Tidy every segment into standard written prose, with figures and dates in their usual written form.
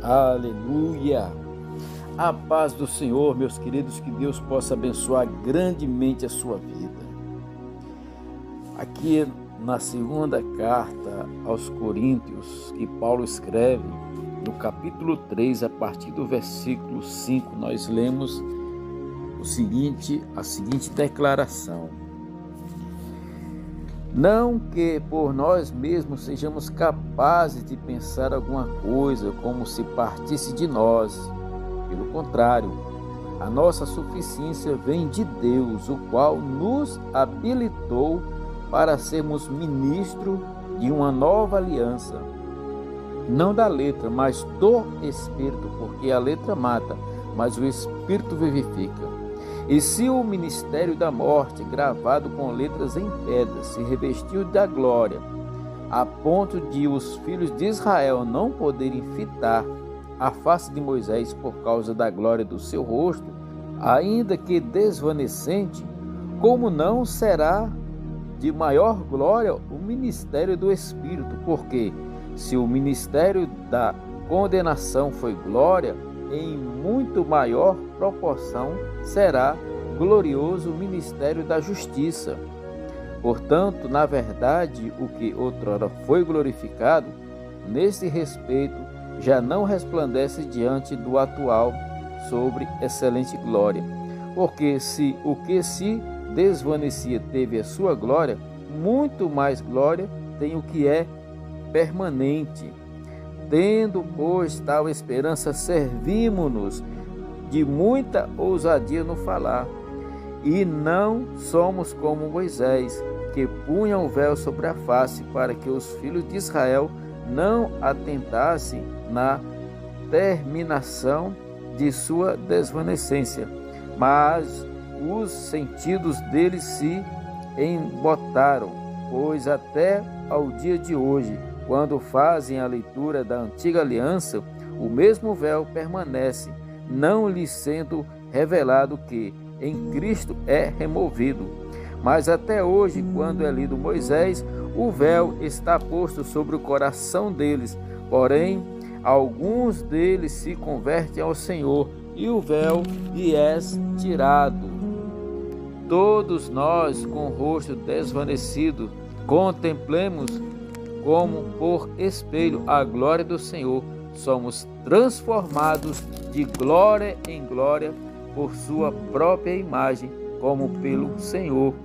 Aleluia! A paz do Senhor, meus queridos, que Deus possa abençoar grandemente a sua vida. Aqui na segunda carta aos Coríntios, que Paulo escreve, no capítulo 3, a partir do versículo 5, nós lemos a seguinte declaração: não que por nós mesmos sejamos capazes de pensar alguma coisa como se partisse de nós. Pelo contrário, a nossa suficiência vem de Deus, o qual nos habilitou para sermos ministros de uma nova aliança. Não da letra, mas do Espírito, porque a letra mata, mas o Espírito vivifica. E se o ministério da morte, gravado com letras em pedra, se revestiu da glória, a ponto de os filhos de Israel não poderem fitar a face de Moisés por causa da glória do seu rosto, ainda que desvanecente, como não será de maior glória o ministério do Espírito? Porque se o ministério da condenação foi glória, em muito maior proporção será glorioso o ministério da justiça. Portanto, na verdade, o que outrora foi glorificado, nesse respeito, já não resplandece diante do atual sobre excelente glória. Porque se o que se desvanecia teve a sua glória, muito mais glória tem o que é permanente. Tendo, pois, tal esperança, servimos-nos de muita ousadia no falar, e não somos como Moisés, que punha o véu sobre a face, para que os filhos de Israel não atentassem na terminação de sua desvanecência, mas os sentidos deles se embotaram, pois até ao dia de hoje, quando fazem a leitura da antiga aliança, o mesmo véu permanece, não lhes sendo revelado que em Cristo é removido. Mas até hoje, quando é lido Moisés, o véu está posto sobre o coração deles. Porém, alguns deles se convertem ao Senhor e o véu lhe é tirado. Todos nós, com o rosto desvanecido, contemplemos como por espelho a glória do Senhor, somos transformados de glória em glória por sua própria imagem, como pelo Senhor,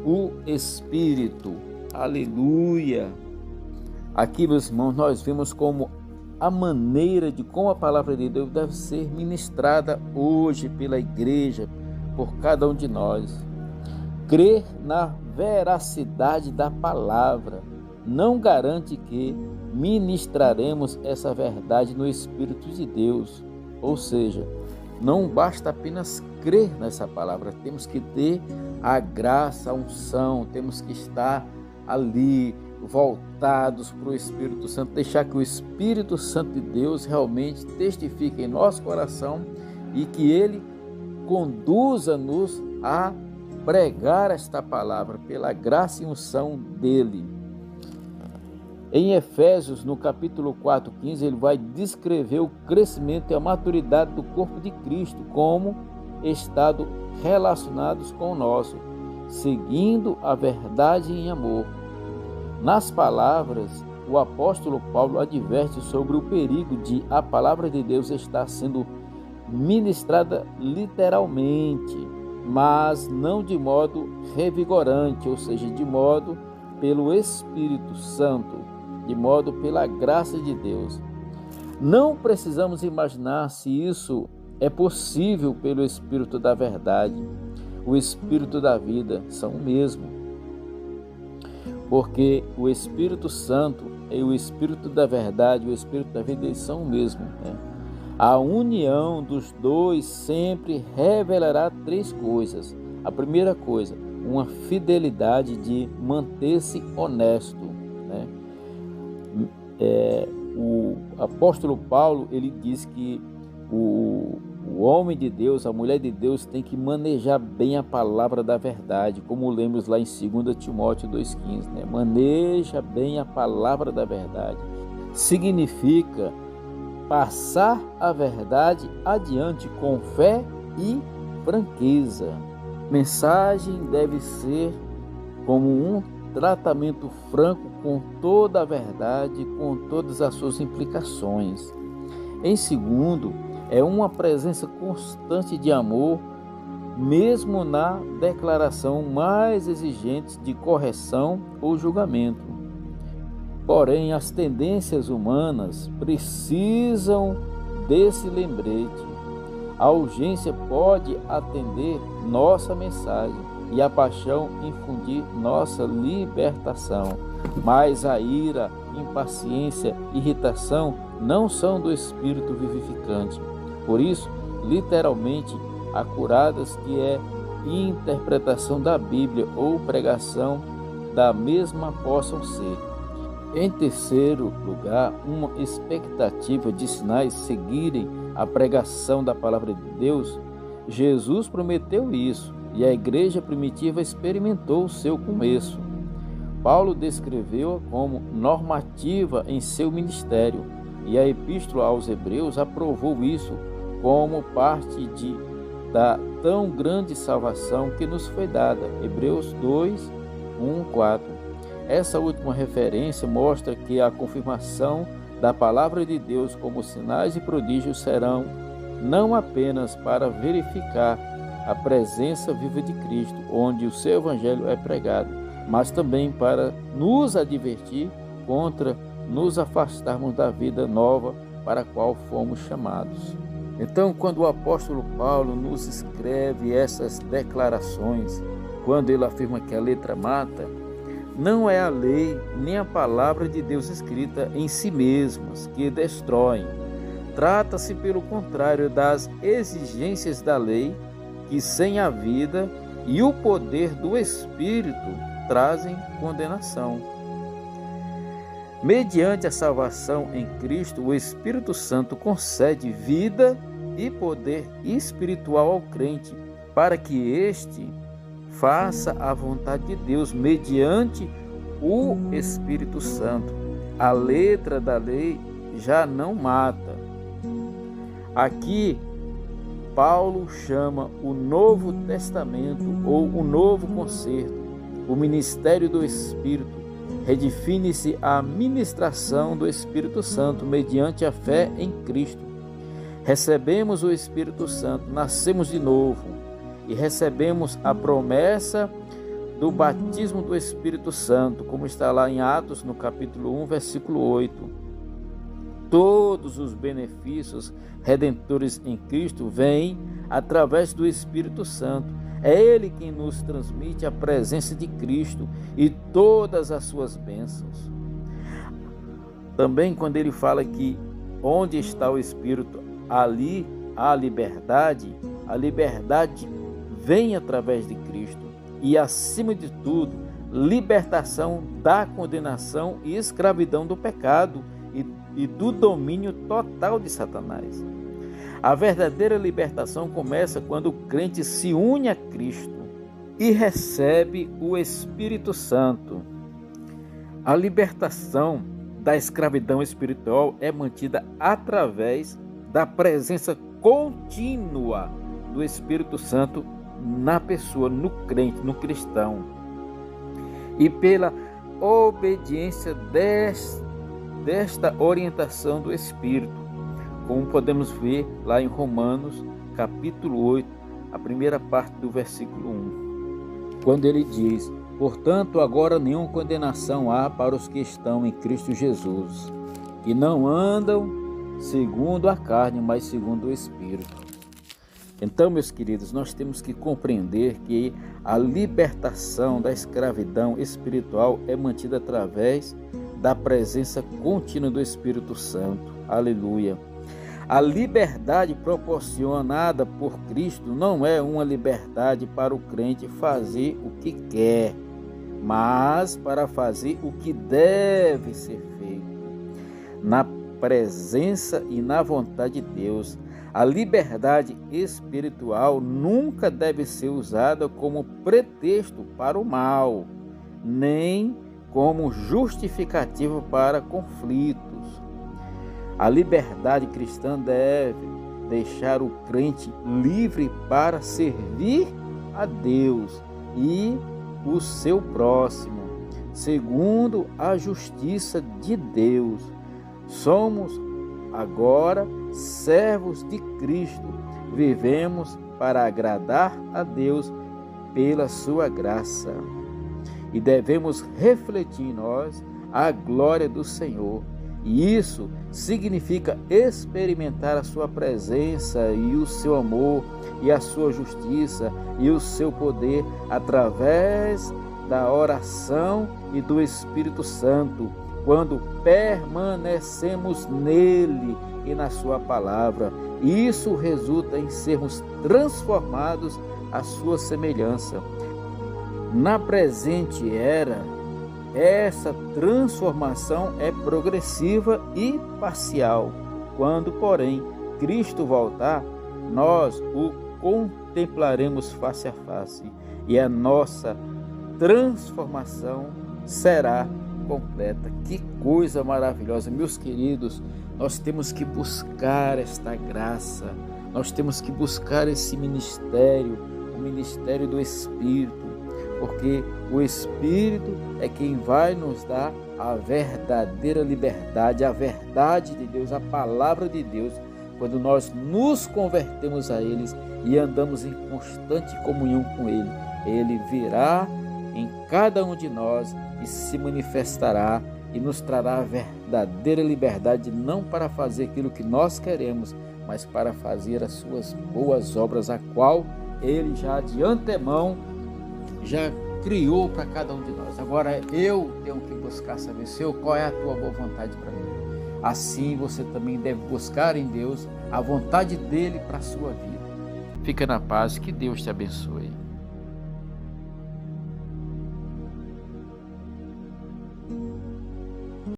o Espírito. Aleluia! Aqui, meus irmãos, nós vemos como a maneira de como a palavra de Deus deve ser ministrada hoje pela igreja, por cada um de nós. Crer na veracidade da palavra não garante que ministraremos essa verdade no Espírito de Deus. Ou seja, não basta apenas crer nessa palavra, temos que ter a graça, a unção, temos que estar ali voltados para o Espírito Santo, deixar que o Espírito Santo de Deus realmente testifique em nosso coração e que ele conduza-nos a pregar esta palavra pela graça e unção dele. Em Efésios, no capítulo 4:15, ele vai descrever o crescimento e a maturidade do corpo de Cristo como estado relacionados com o nosso, seguindo a verdade em amor. Nas palavras, o apóstolo Paulo adverte sobre o perigo de a palavra de Deus estar sendo ministrada literalmente, mas não de modo revigorante, ou seja, de modo pelo Espírito Santo, de modo pela graça de Deus. Não precisamos imaginar se isso é possível pelo Espírito da verdade. O Espírito da vida são o mesmo. Porque o Espírito Santo e o Espírito da verdade, o Espírito da vida, eles são o mesmo, né? A união dos dois sempre revelará três coisas. A primeira coisa, uma fidelidade de manter-se honesto, né? O apóstolo Paulo, ele diz que o O homem de Deus, a mulher de Deus tem que manejar bem a palavra da verdade, como lemos lá em 2 Timóteo 2,15, né? Maneja bem a palavra da verdade. Significa passar a verdade adiante com fé e franqueza. Mensagem deve ser como um tratamento franco com toda a verdade, com todas as suas implicações. Em segundo, é uma presença constante de amor, mesmo na declaração mais exigente de correção ou julgamento. Porém, as tendências humanas precisam desse lembrete. A urgência pode atender nossa mensagem e a paixão infundir nossa libertação. Mas a ira, impaciência, irritação não são do Espírito vivificante. Por isso, literalmente, acuradas que é interpretação da Bíblia ou pregação da mesma possam ser. Em terceiro lugar, uma expectativa de sinais seguirem a pregação da palavra de Deus. Jesus prometeu isso e a igreja primitiva experimentou o seu começo. Paulo descreveu-a como normativa em seu ministério e a Epístola aos Hebreus aprovou isso como parte da tão grande salvação que nos foi dada. Hebreus 2, 1, 4. Essa última referência mostra que a confirmação da palavra de Deus como sinais e prodígios serão não apenas para verificar a presença viva de Cristo, onde o seu evangelho é pregado, mas também para nos advertir contra nos afastarmos da vida nova para a qual fomos chamados. Então, quando o apóstolo Paulo nos escreve essas declarações, quando ele afirma que a letra mata, não é a lei nem a palavra de Deus escrita em si mesmas que destroem. Trata-se, pelo contrário, das exigências da lei que, sem a vida e o poder do Espírito, trazem condenação. Mediante a salvação em Cristo, o Espírito Santo concede vida e poder espiritual ao crente, para que este faça a vontade de Deus mediante o Espírito Santo. A letra da lei já não mata. Aqui, Paulo chama o Novo Testamento ou o Novo Concerto, o ministério do Espírito. Redefine-se a ministração do Espírito Santo mediante a fé em Cristo. Recebemos o Espírito Santo, nascemos de novo e recebemos a promessa do batismo do Espírito Santo, como está lá em Atos, no capítulo 1, versículo 8. Todos os benefícios redentores em Cristo vêm através do Espírito Santo. É Ele quem nos transmite a presença de Cristo e todas as suas bênçãos. Também quando ele fala que onde está o Espírito, ali há liberdade, a liberdade vem através de Cristo e, acima de tudo, libertação da condenação e escravidão do pecado e do domínio total de Satanás. A verdadeira libertação começa quando o crente se une a Cristo e recebe o Espírito Santo. A libertação da escravidão espiritual é mantida através da presença contínua do Espírito Santo na pessoa, no crente, no cristão, e pela obediência desta orientação do Espírito, como podemos ver lá em Romanos, capítulo 8, a primeira parte do versículo 1, quando ele diz: portanto, agora nenhuma condenação há para os que estão em Cristo Jesus, que não andam segundo a carne, mas segundo o Espírito. Então, meus queridos, nós temos que compreender que a libertação da escravidão espiritual é mantida através da presença contínua do Espírito Santo. Aleluia! A liberdade proporcionada por Cristo não é uma liberdade para o crente fazer o que quer, mas para fazer o que deve ser feito, na presença e na vontade de Deus. A liberdade espiritual nunca deve ser usada como pretexto para o mal, nem como justificativo para conflitos. A liberdade cristã deve deixar o crente livre para servir a Deus e o seu próximo, segundo a justiça de Deus. Somos agora servos de Cristo, vivemos para agradar a Deus pela sua graça e devemos refletir em nós a glória do Senhor. E isso significa experimentar a sua presença e o seu amor e a sua justiça e o seu poder através da oração e do Espírito Santo, quando permanecemos nele e na sua palavra. Isso resulta em sermos transformados à sua semelhança. Na presente era, essa transformação é progressiva e parcial. Quando, porém, Cristo voltar, nós o contemplaremos face a face e a nossa transformação será completa. Que coisa maravilhosa, meus queridos. Nós temos que buscar esta graça, nós temos que buscar esse ministério, o ministério do Espírito, porque o Espírito é quem vai nos dar a verdadeira liberdade, a verdade de Deus, a palavra de Deus, quando nós nos convertemos a Ele e andamos em constante comunhão com Ele. Ele virá em cada um de nós e se manifestará e nos trará a verdadeira liberdade, não para fazer aquilo que nós queremos, mas para fazer as suas boas obras, a qual Ele já de antemão já criou para cada um de nós. Agora eu tenho que buscar saber, Senhor, qual é a tua boa vontade para mim. Assim você também deve buscar em Deus a vontade dele para a sua vida. Fica na paz, que Deus te abençoe.